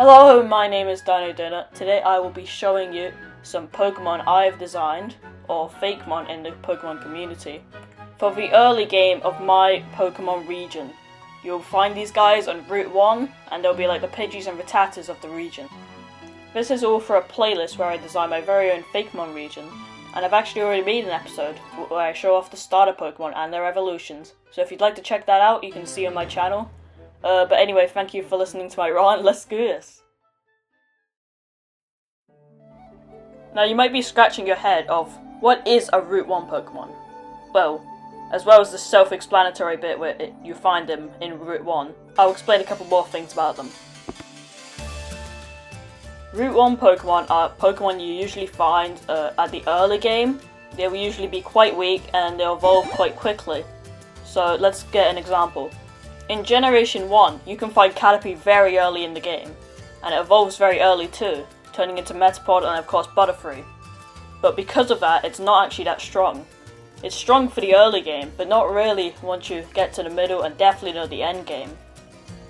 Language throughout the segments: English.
Hello, my name is Dino Donut. Today I will be showing you some Pokemon I've designed, or Fakemon in the Pokemon community, for the early game of my Pokemon region. You'll find these guys on Route 1, and they'll be like the Pidgeys and Rattatas of the region. This is all for a playlist where I design my very own Fakemon region, and I've actually already made an episode where I show off the starter Pokemon and their evolutions, so if you'd like to check that out, you can see on my channel. But anyway, thank you for listening to my rant. Let's do this. Now you might be scratching your head of, what is a Route 1 Pokemon? Well as the self-explanatory bit where you find them in Route 1, I'll explain a couple more things about them. Route 1 Pokemon are Pokemon you usually find at the early game. They will usually be quite weak and they'll evolve quite quickly. So let's get an example. In Generation 1, you can find Caterpie very early in the game, and it evolves very early too, turning into Metapod and of course Butterfree. But because of that, it's not actually that strong. It's strong for the early game, but not really once you get to the middle and definitely not the end game.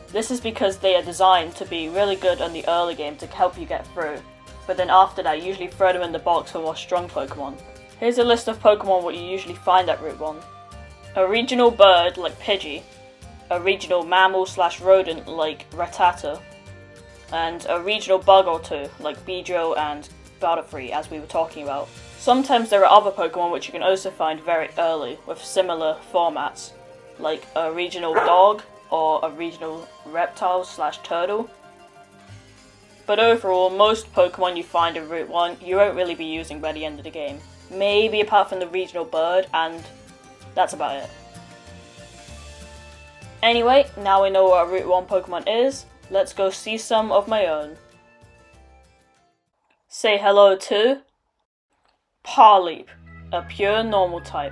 This is because they are designed to be really good in the early game to help you get through, but then after that you usually throw them in the box for more strong Pokemon. Here's a list of Pokemon what you usually find at Route 1. A regional bird like Pidgey, a regional mammal/rodent like Rattata, and a regional bug or two like Beedrill and Butterfree, as we were talking about. Sometimes there are other Pokemon which you can also find very early with similar formats, like a regional dog or a regional reptile/turtle. But overall, most Pokemon you find in Route 1 you won't really be using by the end of the game. Maybe apart from the regional bird, and that's about it. Anyway, now we know what a Route 1 Pokemon is, let's go see some of my own. Say hello to Parleep, a pure normal type.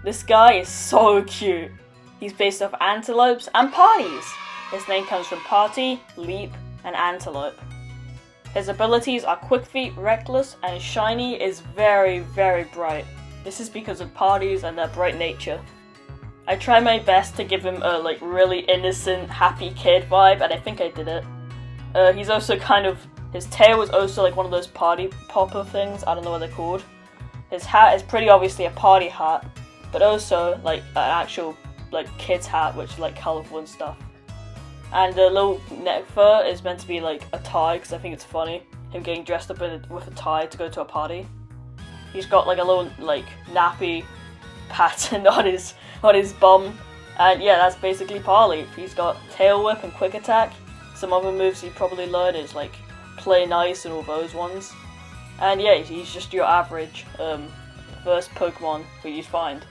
This guy is so cute. He's based off antelopes and parties. His name comes from party, leap, and antelope. His abilities are quick feet, reckless, and his shiny is very, very bright. This is because of parties and their bright nature. I try my best to give him a really innocent, happy kid vibe, and I think I did it. He's also his tail is also one of those party popper things, I don't know what they're called. His hat is pretty obviously a party hat, but also an actual kid's hat, which is colourful and stuff. And the little neck fur is meant to be a tie, because I think it's funny, him getting dressed up with a tie to go to a party. He's got a little nappy pattern on his bum, and yeah, that's basically Parleep. He's got Tail Whip and Quick Attack. Some other moves you probably learn is Play Nice and all those ones. And yeah, he's just your average first Pokemon that you find.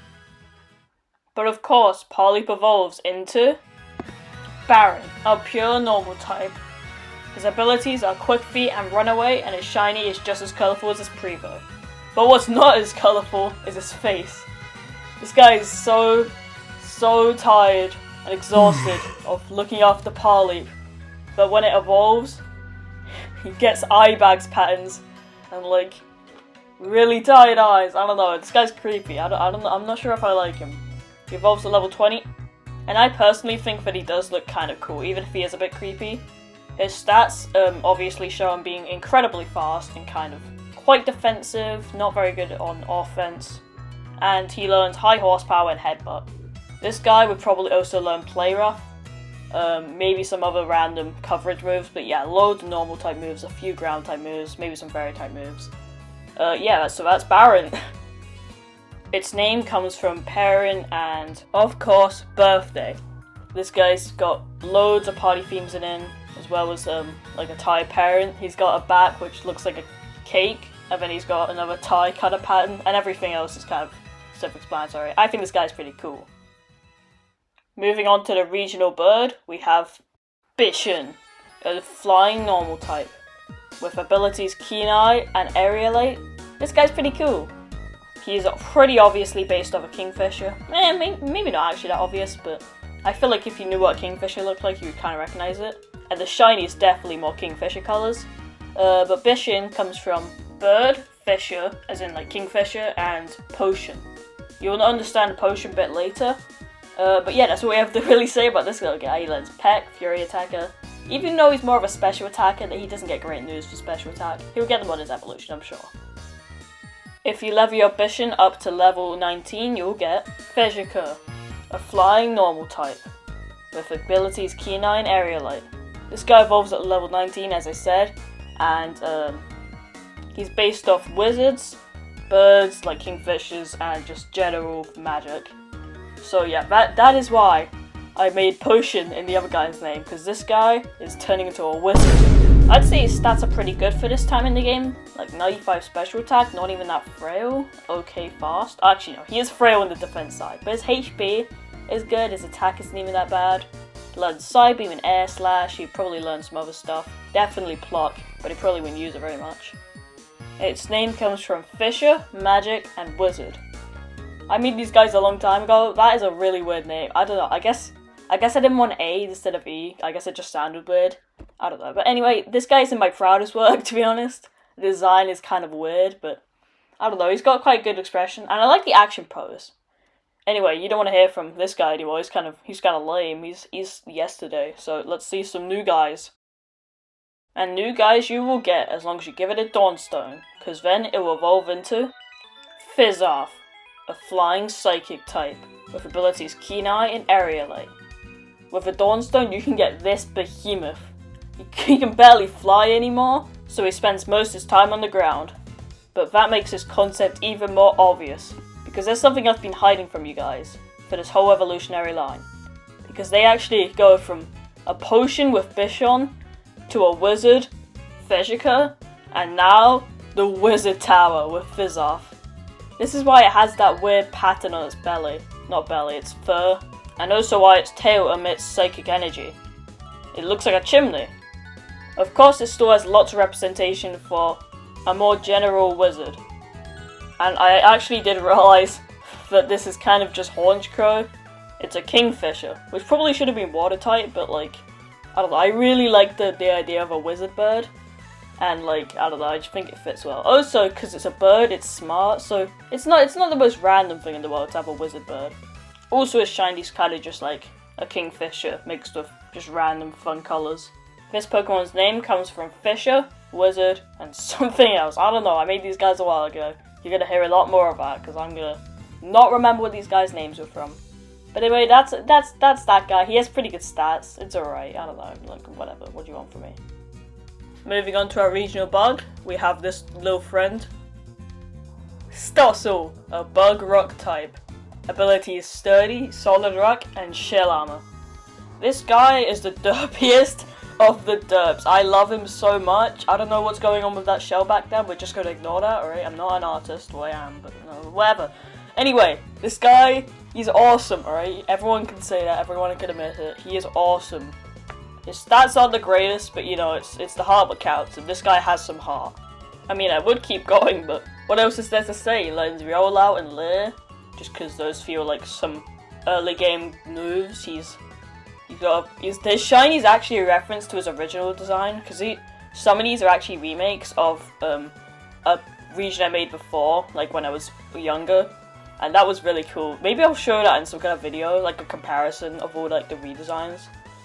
But of course, Parleep evolves into Baron, a pure normal type. His abilities are Quick Feet and Runaway, and his shiny is just as colourful as his Prevo. But what's not as colourful is his face. This guy is so tired and exhausted of looking after Parleep, but when it evolves, he gets eye bags patterns and really tired eyes. I don't know, this guy's creepy. I'm not sure if I like him. He evolves to level 20, and I personally think that he does look kind of cool, even if he is a bit creepy. His stats obviously show him being incredibly fast and quite defensive, not very good on offense, and he learns high horsepower and headbutt. This guy would probably also learn Play Rough, maybe some other random coverage moves, but yeah, loads of normal type moves, a few ground type moves, maybe some fairy type moves. Yeah, so that's Baron. Its name comes from Perrin and, of course, birthday. This guy's got loads of party themes in him, as well as a tie parent. He's got a back which looks like a cake, and then he's got another tie kind of pattern, and everything else is self-explanatory. I think this guy's pretty cool. Moving on to the regional bird, we have Bichon, a flying normal type, with abilities Keen Eye and Aerialate. This guy's pretty cool. He's pretty obviously based off a Kingfisher. Maybe not actually that obvious, but I feel like if you knew what a Kingfisher looked like, you would kind of recognise it. And the shiny is definitely more Kingfisher colours. But Bichon comes from bird, fisher, as in Kingfisher, and potion. You'll understand the potion bit later. But yeah, that's what we have to really say about this little guy. He learns Peck, Fury Attacker, Even though he's more of a special attacker, that he doesn't get great news for special attack. He'll get them on his evolution, I'm sure. If you level your Bishan up to level 19, you'll get Fezika, a flying normal type, with abilities Keen-Eye and Aerialite. This guy evolves at level 19, as I said, and he's based off wizards, birds like kingfishers, and just general magic. So yeah, that is why I made Potion in the other guy's name, because this guy is turning into a wizard. I'd say his stats are pretty good for this time in the game, like 95 special attack, not even that frail, okay fast. Actually no, he is frail on the defense side, but his HP is good, his attack isn't even that bad. Learns Psybeam and Air Slash, he probably learned some other stuff. Definitely Pluck, but he probably wouldn't use it very much. Its name comes from Fisher, Magic, and Wizard. I made these guys a long time ago. That is a really weird name. I don't know, I guess I didn't want A instead of E. I guess it just sounded weird. I don't know. But anyway, this guy isn't my proudest work, to be honest. The design is kind of weird, but I don't know. He's got quite good expression, and I like the action pose. Anyway, you don't want to hear from this guy anymore. He's kind of lame. He's yesterday. So let's see some new guys. And new guys you will get as long as you give it a Dawnstone, because then it will evolve into Fizzoff, a flying psychic type with abilities Keen-Eye and Aerialite. With a Dawnstone, you can get this behemoth. He can barely fly anymore, so he spends most of his time on the ground. But that makes his concept even more obvious, because there's something I've been hiding from you guys for this whole evolutionary line. Because they actually go from a potion with Bichon to a wizard, Fezika, and now the Wizard Tower with Fizzoff. This is why it has that weird pattern on its belly. Not belly, it's fur. And also why its tail emits psychic energy. It looks like a chimney. Of course, it still has lots of representation for a more general wizard. And I actually did realise that this is kind of just Horned Crow. It's a kingfisher, which probably should have been water type, but like, I don't know, I really like the idea of a wizard bird. And like, I don't know, I just think it fits well. Also, because it's a bird, it's smart, so it's not the most random thing in the world to have a wizard bird. Also, its shiny's kind of just like a kingfisher mixed with just random fun colours. This Pokemon's name comes from Fisher, Wizard, and something else. I don't know, I made these guys a while ago. You're gonna hear a lot more of that, because I'm gonna not remember what these guys' names were from. But anyway, that's that guy. He has pretty good stats. It's alright, I don't know, like, whatever, what do you want from me? Moving on to our regional bug, we have this little friend. Stossel, a bug rock type. Ability is Sturdy, Solid Rock, and Shell Armor. This guy is the derpiest of the derps. I love him so much. I don't know what's going on with that shell back there. We're just gonna ignore that, alright? I'm not an artist. Well, I am, but no, whatever. Anyway, this guy, he's awesome, alright? Everyone can say that. Everyone can admit it. He is awesome. His stats aren't the greatest, but you know, it's the heart that counts, and this guy has some heart. I mean, I would keep going, but what else is there to say? He learns Rollout and Leer, just because those feel like some early game moves. His shiny's actually a reference to his original design, because some of these are actually remakes of a region I made before, like when I was younger, and that was really cool. Maybe I'll show that in some kind of video, like a comparison of all like the redesigns.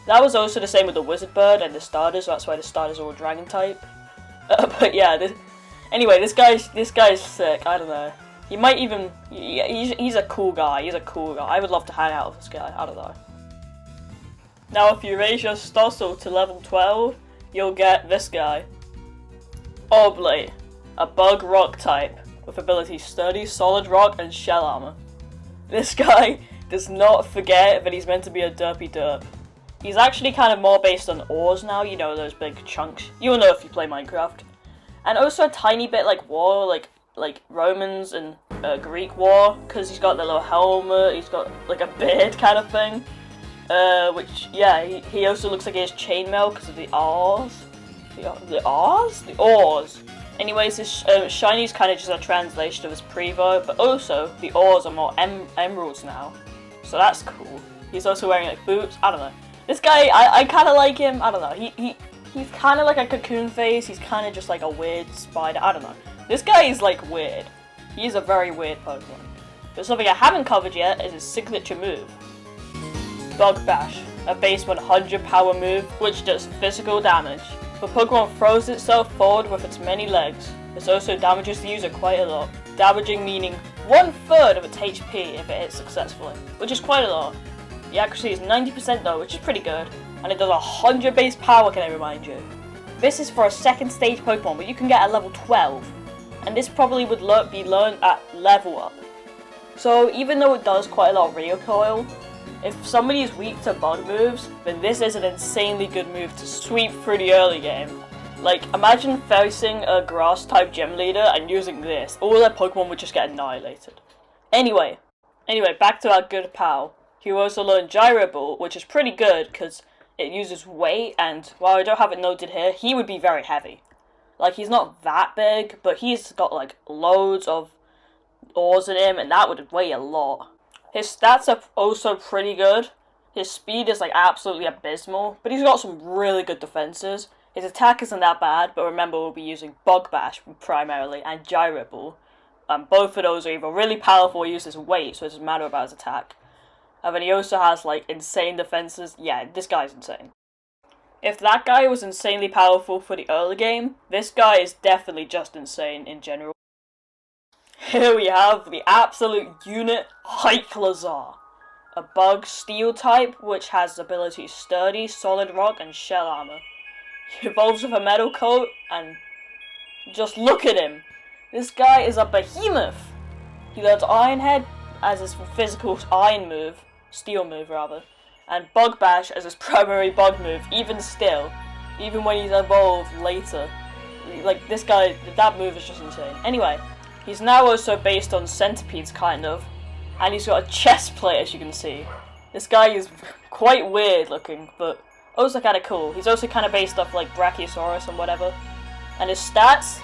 That was also the same with the Wizard Bird and the starters, so that's why the starters are all Dragon type. But yeah, anyway, this guy's sick. I don't know. He might even. He's a cool guy. He's a cool guy. I would love to hang out with this guy. I don't know. Now, if you raise your Stossel to level 12, you'll get this guy. Oblate, a bug rock type with abilities Sturdy, Solid Rock, and Shell Armor. This guy does not forget that he's meant to be a derpy derp. He's actually kind of more based on ores now, you know, those big chunks. You'll know if you play Minecraft. And also a tiny bit like war, like Romans and Greek war, because he's got the little helmet, he's got like a beard kind of thing. Which, yeah, he also looks like he has chainmail because of the R's. The R's? The ores. Anyways, this shiny's kind of just a translation of his Prevo, but also the ores are more emeralds now. So that's cool. He's also wearing like boots, I don't know. This guy, I kind of like him, I don't know. He's kind of like a cocoon face, he's kind of just like a weird spider, I don't know. This guy is like weird. He is a very weird Pokemon. But something I haven't covered yet is his signature move. Bug Bash. a base 100 power move which does physical damage. The Pokemon throws itself forward with its many legs. This also damages the user quite a lot, damaging meaning 1/3 of its HP if it hits successfully, which is quite a lot. The accuracy is 90% though, which is pretty good, and it does 100 base power, can I remind you. This is for a second stage Pokemon, but you can get at level 12, and this probably would be learned at level up. So even though it does quite a lot of recoil, if somebody is weak to bug moves, then this is an insanely good move to sweep through the early game. Like, imagine facing a grass type gym leader and using this, all their Pokemon would just get annihilated. Anyway, back to our good pal. He also learned Gyro Ball, which is pretty good because it uses weight, and while I don't have it noted here, he would be very heavy. Like, he's not that big, but he's got like loads of ores in him, and that would weigh a lot. His stats are also pretty good. His speed is like absolutely abysmal, but he's got some really good defenses. His attack isn't that bad, but remember we'll be using Bug Bash primarily and Gyro Ball. Both of those are either really powerful or use his weight, so it doesn't matter about his attack. And then he also has like insane defenses. Yeah, this guy's insane. If that guy was insanely powerful for the early game, this guy is definitely just insane in general. Here we have the absolute unit, Hyclizar. A bug steel type which has abilities Sturdy, Solid Rock, and Shell Armor. He evolves with a metal coat, and just look at him. This guy is a behemoth. He learns Iron Head as his physical iron move, steel move rather, and Bug Bash as his primary bug move, even still, even when he's evolved later. Like, this guy, that move is just insane. Anyway, he's now also based on centipedes, kind of, and he's got a chest plate, as you can see. This guy is quite weird looking, but also kind of cool. He's also kind of based off like Brachiosaurus and whatever. And his stats,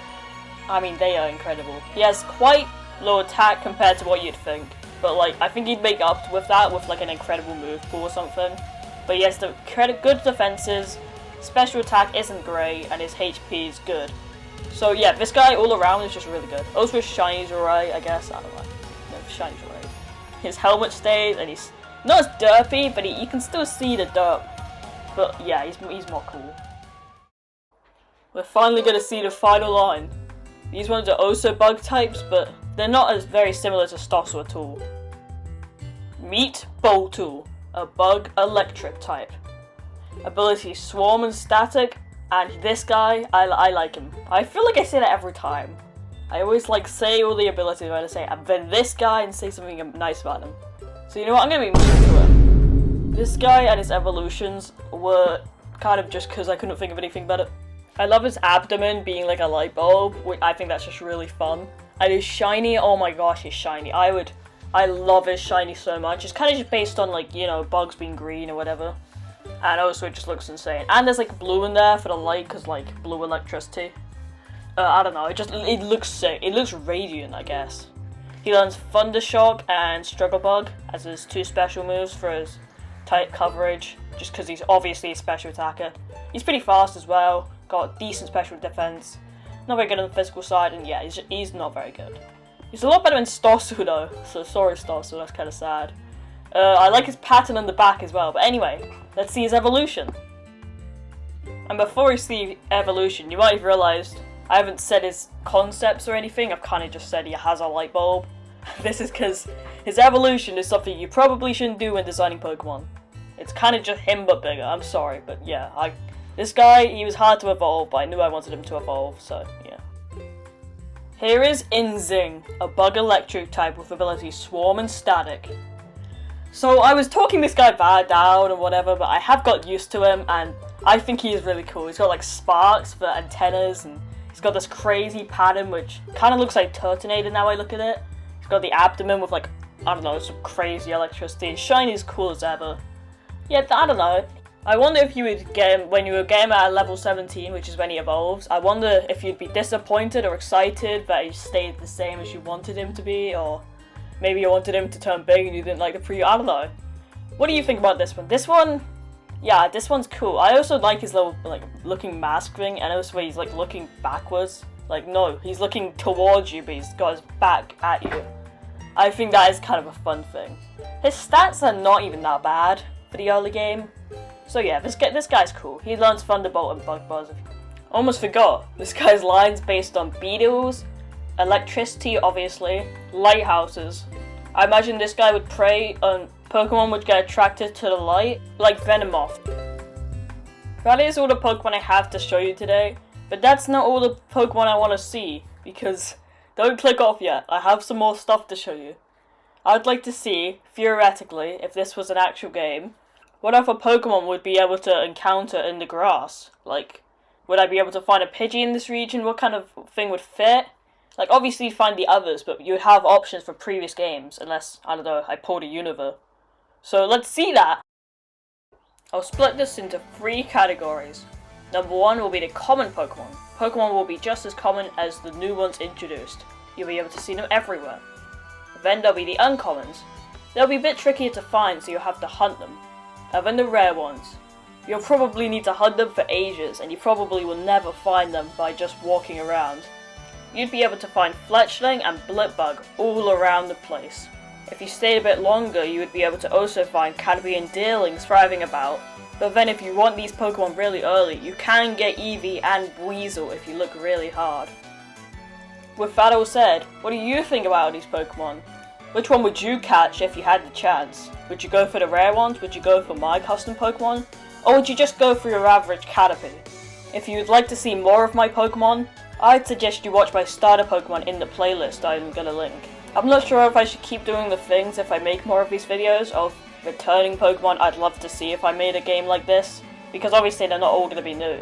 I mean, they are incredible. He has quite low attack compared to what you'd think, but like I think he'd make up with that with like an incredible move pool or something. But he has the good defenses, special attack isn't great, and his HP is good. So yeah, this guy all around is just really good. Also his shiny's alright, I guess. I don't know. No, shiny's alright. His helmet stays, and he's not as derpy, but you can still see the derp. But yeah, he's more cool. We're finally going to see the final line. These ones are also bug types, but they're not as very similar to Stossel at all. Meet Boltool, a bug electric type. Ability Swarm and Static, and this guy, I like him. I feel like I say that every time. I always like say all the abilities I'm going to say, and then this guy and say something nice about him. So you know what, I'm going to be mean to him. This guy and his evolutions were kind of just because I couldn't think of anything better. I love his abdomen being like a light bulb, which I think that's just really fun. And his shiny, oh my gosh, his shiny. I love his shiny so much. It's kind of just based on like, you know, bugs being green or whatever. And also it just looks insane. And there's like blue in there for the light, because like blue electricity. I don't know, it looks sick. It looks radiant, I guess. He learns Thundershock and Struggle Bug as his two special moves for his tight coverage, just because he's obviously a special attacker. He's pretty fast as well, got decent special defense, not very good on the physical side, and yeah, he's not very good. He's a lot better than Stossel though, so sorry Stossel, that's kind of sad. I like his pattern on the back as well, but anyway, let's see his evolution. And before we see evolution, you might have realised I haven't said his concepts or anything, I've kind of just said he has a light bulb. This is because his evolution is something you probably shouldn't do when designing Pokemon. It's kind of just him but bigger, I'm sorry, but yeah, this guy, he was hard to evolve, but I knew I wanted him to evolve, so yeah. Here is Inzing, a bug electric type with abilities Swarm and Static. So I was talking this guy bad down and whatever, but I have got used to him, and I think he is really cool. He's got like sparks for antennas, and he's got this crazy pattern which kind of looks like Turtonator now I look at it. He's got the abdomen with like, I don't know, some crazy electricity, and shiny is cool as ever. Yeah, I don't know. I wonder if you would get him, when you were getting him at level 17, which is when he evolves, I wonder if you'd be disappointed or excited that he stayed the same as you wanted him to be, or maybe you wanted him to turn big and you didn't like the preview, I don't know. What do you think about this one? This one, yeah, this one's cool. I also like his little, like, looking mask thing, and also he's, like, looking backwards. Like, no, he's looking towards you, but he's got his back at you. I think that is kind of a fun thing. His stats are not even that bad. for the early game. So yeah, this guy's cool. He learns Thunderbolt and Bug Buzz. Almost forgot, this guy's line's based on beetles, electricity obviously, lighthouses. I imagine this guy would pray and Pokemon would get attracted to the light, like Venomoth. That is all the Pokemon I have to show you today, but that's not all the Pokemon I want to see, because don't click off yet, I have some more stuff to show you. I'd like to see, theoretically, if this was an actual game, what other Pokemon would be able to encounter in the grass. Like, would I be able to find a Pidgey in this region? What kind of thing would fit? Like, obviously you'd find the others, but you'd have options for previous games, unless, I don't know, I pulled a Unova. So let's see that! I'll split this into 3 categories. Number 1 will be the common Pokemon. Pokemon will be just as common as the new ones introduced. You'll be able to see them everywhere. Then there'll be the uncommons. They'll be a bit trickier to find, so you'll have to hunt them. And then the rare ones. You'll probably need to hunt them for ages, and you probably will never find them by just walking around. You'd be able to find Fletchling and Blipbug all around the place. If you stayed a bit longer, you would be able to also find Caterpie and Deerlings thriving about. But then if you want these Pokemon really early, you can get Eevee and Weasel if you look really hard. With that all said, what do you think about these Pokemon? Which one would you catch if you had the chance? Would you go for the rare ones? Would you go for my custom Pokemon? Or would you just go for your average Caterpie? If you would like to see more of my Pokemon, I'd suggest you watch my starter Pokemon in the playlist I'm gonna link. I'm not sure if I should keep doing the things if I make more of these videos of returning Pokemon I'd love to see if I made a game like this, because obviously they're not all gonna be new.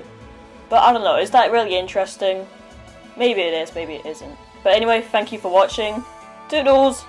But I don't know, is that really interesting? Maybe it is, maybe it isn't. But anyway, thank you for watching. Doodles!